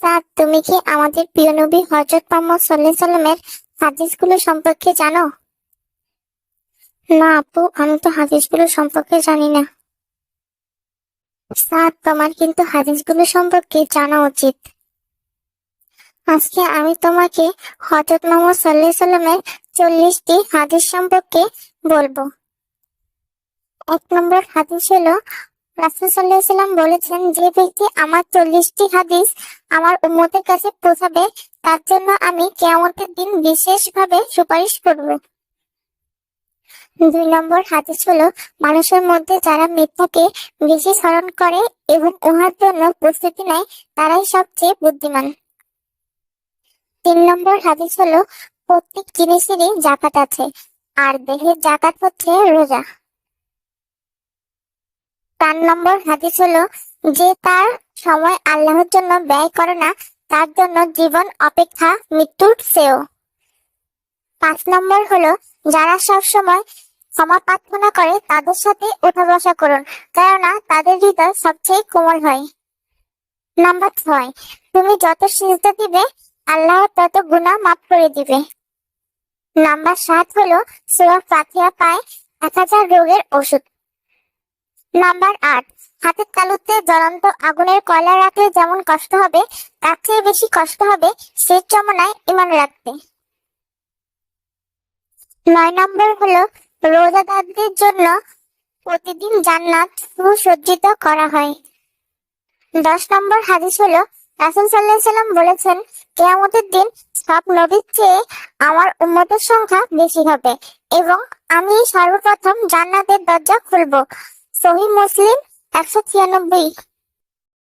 Sir, তুমি কি আমাদের প্রিয় নবী হযরত মুহাম্মদ সাল্লাল্লাহু আলাইহি সাল্লামের হাদিসগুলো সম্পর্কে জানো? না আপু, আমি তো হাদিসগুলো সম্পর্কে জানি না। স্যার, তোমার কিন্তু হাদিসগুলো সম্পর্কে জানা উচিত। আজকে আমি তোমাকে হযরত মুহাম্মদ সাল্লাল্লাহু আলাইহি সাল্লামের 40টি হাদিস সম্পর্কে বলবো। 1 নম্বর হাদিস হলো, রাসূল সাল্লাল্লাহু আলাইহি সাল্লাম বলেছেন, যে ব্যক্তি আমার 40টি হাদিস আমার উম্মতের কাছে পৌঁছাবে তার জন্য আমি কিয়ামতের দিন বিশেষভাবে সুপারিশ করব। 2 নম্বর হাদিস হলো, মানুষের মধ্যে যারা মিথ্যাকে বেশি স্মরণ করে এবং উহার জন্য প্রস্তুতি নেয় তারাই সবচেয়ে বুদ্ধিমান। 3 নম্বর হাদিস হলো, প্রত্যেক জিনিসেরই জাকাত আছে, আর দেহের জাকাত হচ্ছে রোজা। 4 নম্বর হাদিস হলো, যে তার সময় আল্লাহর জন্য ব্যয় করে না তার জন্য জীবন অপেক্ষা মৃত্যুর শ্রেয়। 5 নম্বর হলো, যারা সব সময় ক্ষমা প্রার্থনা করে তাদের সাথে উঠা বসা করুন, কেননা তাদের হৃদয় সবচেয়ে কোমল হয়। নাম্বার 6, তুমি যত সিজদা দিবে আল্লাহ তত গুনাহ মাফ করে দিবে। নাম্বার 7 হলো, সূরা ফাতিহা পায় 1000 রোগের ওষুধ। নাম্বার 8, হাতের তালুতে জ্বলন্ত আগুনের কয়লা রাখলে যেমন কষ্ট হবে তার চেয়ে বেশি কষ্ট হবে শেষ যমনায় ঈমান রাখতে। 9 নম্বর হলো, রোজাদারদের জন্য প্রতিদিন জান্নাত সুসজ্জিত করা হয়। 10 নম্বর হাদিস হলো, রাসূল সাল্লাল্লাহু আলাইহি সাল্লাম বলেছেন, কিয়ামতের দিন সব নবীর চেয়ে আমার উম্মতের সংখ্যা বেশি হবে এবং আমি সর্বপ্রথম জান্নাতের দরজা খুলব। সহিহ মুসলিম 196।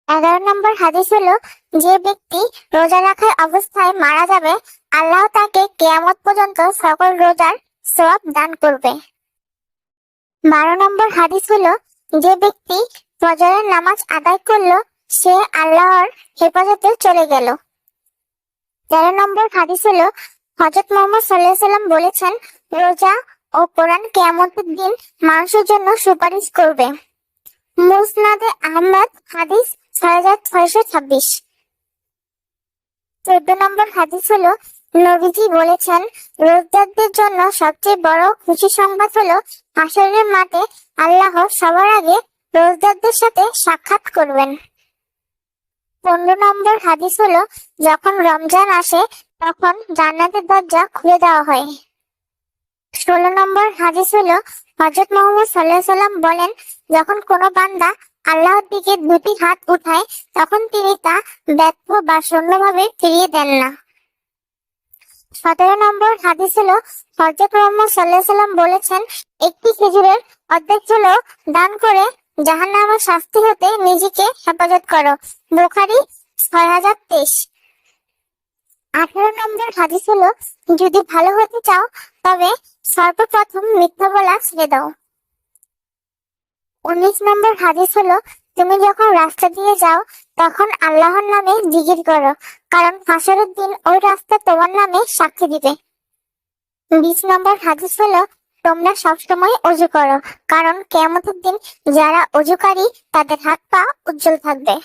11 নম্বর হাদিস হলো, যে ব্যক্তি রোজা রাখার অবস্থায় মারা যাবে আল্লাহ তাকে কিয়ামত পর্যন্ত সকল রোজার সওয়াব দান করবে। 12 নম্বর হাদিস হলো, যে ব্যক্তি ফজরের নামাজ আদায় করলো সে আল্লাহর হেফাজতে চলে গেল। 13 নম্বর হাদিস হলো, হযরত মুহাম্মদ সাল্লাল্লাহু আলাইহি সাল্লাম বলেছেন, রোজা ও কোরআন কিয়ামতের দিন মানুষের জন্য সুপারিশ করবে। মুসনাদে আহমদ হাদিস 6626। 14 নম্বর হাদিস হলো, নবীজি বলেছেন, রোজাদারদের জন্য সবচেয়ে বড় খুশি সংবাদ হলো হাশরের মাঠে আল্লাহ সবার আগে রোজাদারদের সাথে সাক্ষাৎ করবেন। 15 নম্বর হাদিস হলো, যখন রমজান আসে তখন জান্নাতের দরজা খুলে দেওয়া হয়। 16 নম্বর হাদিস হলো, হযরত মুহাম্মদ সাল্লাল্লাহু আলাইহি সাল্লাম বলেন, যখন কোনো বান্দা আল্লাহর দিকে দুটি হাত উঠায় তখন তিনি তা ব্যর্থ বা শূন্যভাবে ফিরিয়ে দেন না। 17 নম্বর হাদিস হলো, হযরত মুহাম্মদ সাল্লাল্লাহু আলাইহি সাল্লাম বলেছেন, একটি খেজুরের অর্ধেক হলেও দান করে জাহান্নামের শাস্তি হতে নিজেকে হেফাজত করো। বুখারী 6023। 18 নম্বর হাদিস হলো, যদি ভালো হতে চাও তবে সর্বপ্রথম মিথ্যা বলা ছেড়ে দাও। 19 নম্বর হাদিস হলো, তুমি যখন রাস্তা দিয়ে যাও তখন আল্লাহর নামে জিকির করো, কারণ হাসরের দিন ওই রাস্তা তোমার নামে সাক্ষী দিবে। 20 নম্বর হাদিস হলো, তোমরা সবসময় ওযু করো, কারণ কিয়ামতের দিন যারা ওযুকারী তাদের হাত পা উজ্জ্বল থাকবে।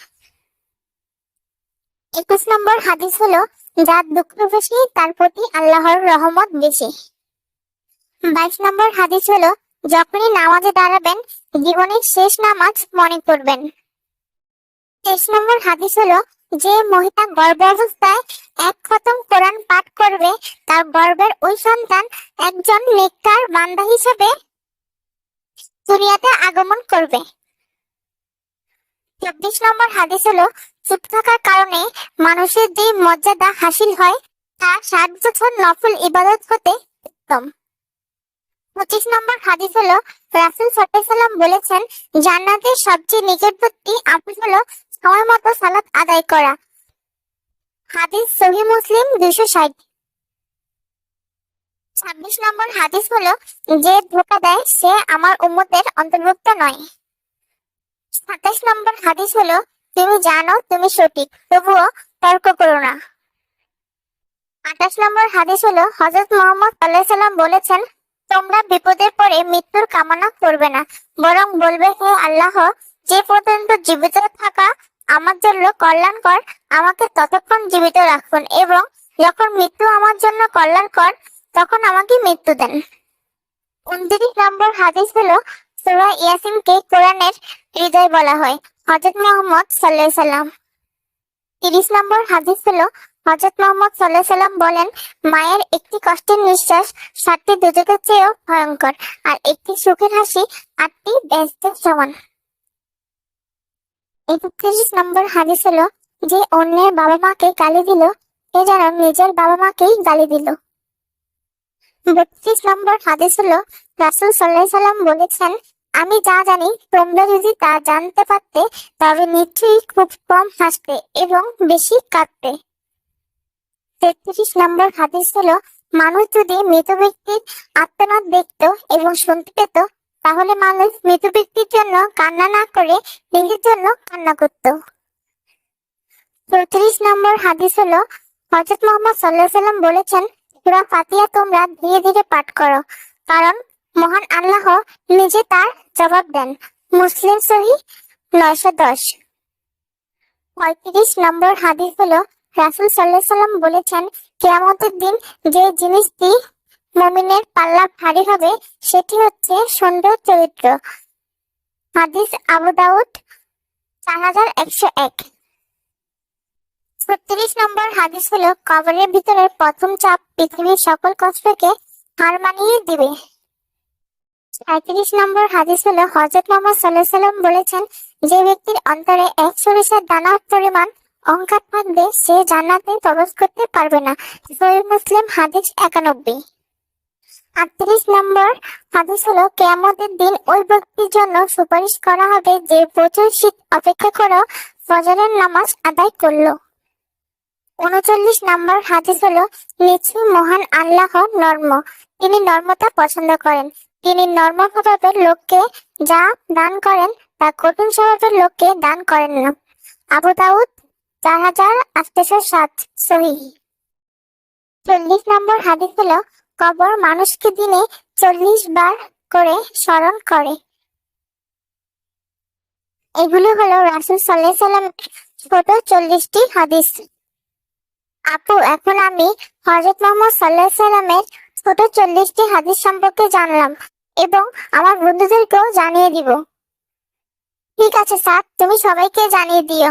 21 নম্বর হাদিস হলো, যার দুঃখ বেশি তার প্রতি আল্লাহর রহমত বেশি। 22 নম্বর হাদিস হলো, যখনই নামাজে দাঁড়াবেন জীবনের শেষ নামাজ মনে করবেন। 23 নম্বর হাদিস হলো, যে মহিলা গর্ভাবস্থায় 1 খতম কোরআন পাঠ করবে তার গর্ভের ওই সন্তান একজন নেককার বান্দা হিসেবে দুনিয়াতে আগমন করবে। 24 নম্বর হাদিস হলো, চুপ থাকার কারণে মানুষের যে মর্যাদা হাসিল হয় তা 60 বছর নফল ইবাদত হতে উত্তম। 25 নম্বর হাদিস হলো, রাসূল সাল্লাল্লাহু আলাইহি সাল্লাম বলেছেন, জান্নাতের সবচেয়ে নিকটবর্তী আমল হলো সময় মতো সালাত আদায় করা। হাদিস সহিহ মুসলিম 260। 26 নম্বর হাদিস হলো, যে ধোঁকা দেয় সে আমার উম্মতের অন্তর্ভুক্ত নয়। 27 নম্বর হাদিস হলো, তুমি জানো তুমি সঠিক তবুও তর্ক করো না। 28 নম্বর হাদিস হলো, হযরত মুহাম্মদ সাল্লাল্লাহু আলাইহি সাল্লাম বলেছেন, তোমরা বিপদের পরে মৃত্যুর কামনা করবে না, বরং বলবে, হে আল্লাহ, যে পর্যন্ত জীবিত থাকা আমার জন্য কল্যাণকর, আমাকে ততক্ষণ জীবিত রাখুন, এবং যখন মৃত্যু আমার জন্য কল্যাণকর, তখন আমাকে মৃত্যু দেন। 29 নম্বর হাদিস হলো, সূরা ইয়াসিনকে কোরআনের হৃদয় বলা হয়। হযরত মুহাম্মদ সাল্লাল্লাহু আলাইহি সাল্লাম। 30 নম্বর হাদিস হলো, হযরত মুহাম্মদ সাল্লাল্লাহু আলাইহি সাল্লাম বলেন, মায়ের একটি কষ্টের নিঃশ্বাস 7টি দুজকের চেয়েও ভয়ঙ্কর, আর একটি সুখের হাসি 8টি বেহেশতের সমান। 31 নম্বর হাদিস হলো, যে অন্যের বাবা মাকে গালি দিল, সে যেন নিজের বাবা মাকেই গালি দিল। 32 নম্বর হাদিস হলো, রাসূল সাল্লাল্লাহু আলাইহি সাল্লাম বলেছেন, আমি যা জানি তোমরা যদি তা জানতে পারতে, তবে নিশ্চয়ই খুব কম হাসতে এবং বেশি কাঁদতে। 33 নম্বর হাদিস হলো, মানুষ যদি মৃত ব্যক্তির আত্মনাদ দেখত এবং শুনতে পেত, তাহলে মানুষ মৃত ব্যক্তির জন্য কান্না না করে নিজের জন্য কান্না করত। 34 নম্বর হাদিস হলো, হযরত মুহাম্মদ সাল্লাল্লাহু আলাইহি সাল্লাম বলেছেন, সূরা ফাতিহা তোমরা ধীরে ধীরে পাঠ করো, কারণ মহান আল্লাহ নিজে তার জবাব দেন। মুসলিম সহিহ 910। 35 নম্বর হাদিস হলো, রাসূল সাল্লাল্লাহু আলাইহি সাল্লাম বলেছেন, কিয়ামতের দিন যে জিনিসটি মুমিনের পাল্লা ভারী হবে, সেটি হচ্ছে সুন্দর চরিত্র। হাদিস আবু দাউদ 4101। 36 নম্বর হাদিস হলো, কবরের ভিতরের প্রথম চাপ পৃথিবীর সকল কষ্টকে হার মানিয়ে দিবে। 37 নম্বর হাদিস হলো, হযরত মুহাম্মদ সাল্লাল্লাহু আলাইহি সাল্লাম বলেছেন, যে ব্যক্তির অন্তরে এক সরিষার দানা পরিমাণ অহংকার থাকবে, সে জান্নাতে প্রবেশ করতে পারবে না। সহিহ মুসলিম হাদিস 91। 38 নম্বর হাদিস হলো, কিয়ামতের দিন ওই ব্যক্তির জন্য সুপারিশ করা হবে যে প্রচুর শীত অপেক্ষা করে ফজরের নামাজ আদায় করলো। 39 নম্বর হাদিস হলো, নিশ্চয়ই মহান আল্লাহ নর্ম, তিনি নর্মতা পছন্দ করেন। তিনি নর্ম স্বভাবের লোককে যা দান করেন তা কঠিন স্বভাবের লোককে দান করেন না। আবু দাউদ 4807 সহিহ। 40 নম্বর হাদিস হলো, কবর মানুষকে দিনে 40 বার করে স্মরণ করে। এগুলো হলো রাসূল সাল্লাল্লাহু আলাইহি সাল্লামের ছোট 40টি হাদিস। আপু, এখন আমি হযরত মুহাম্মদ সাল্লাল্লাহু আলাইহি সাল্লামের ছোট 40টি হাদিস সম্পর্কে জানলাম, এবং আমার বন্ধুদেরকেও জানিয়ে দিব। ঠিক আছে স্যার, তুমি সবাইকে জানিয়ে দিও।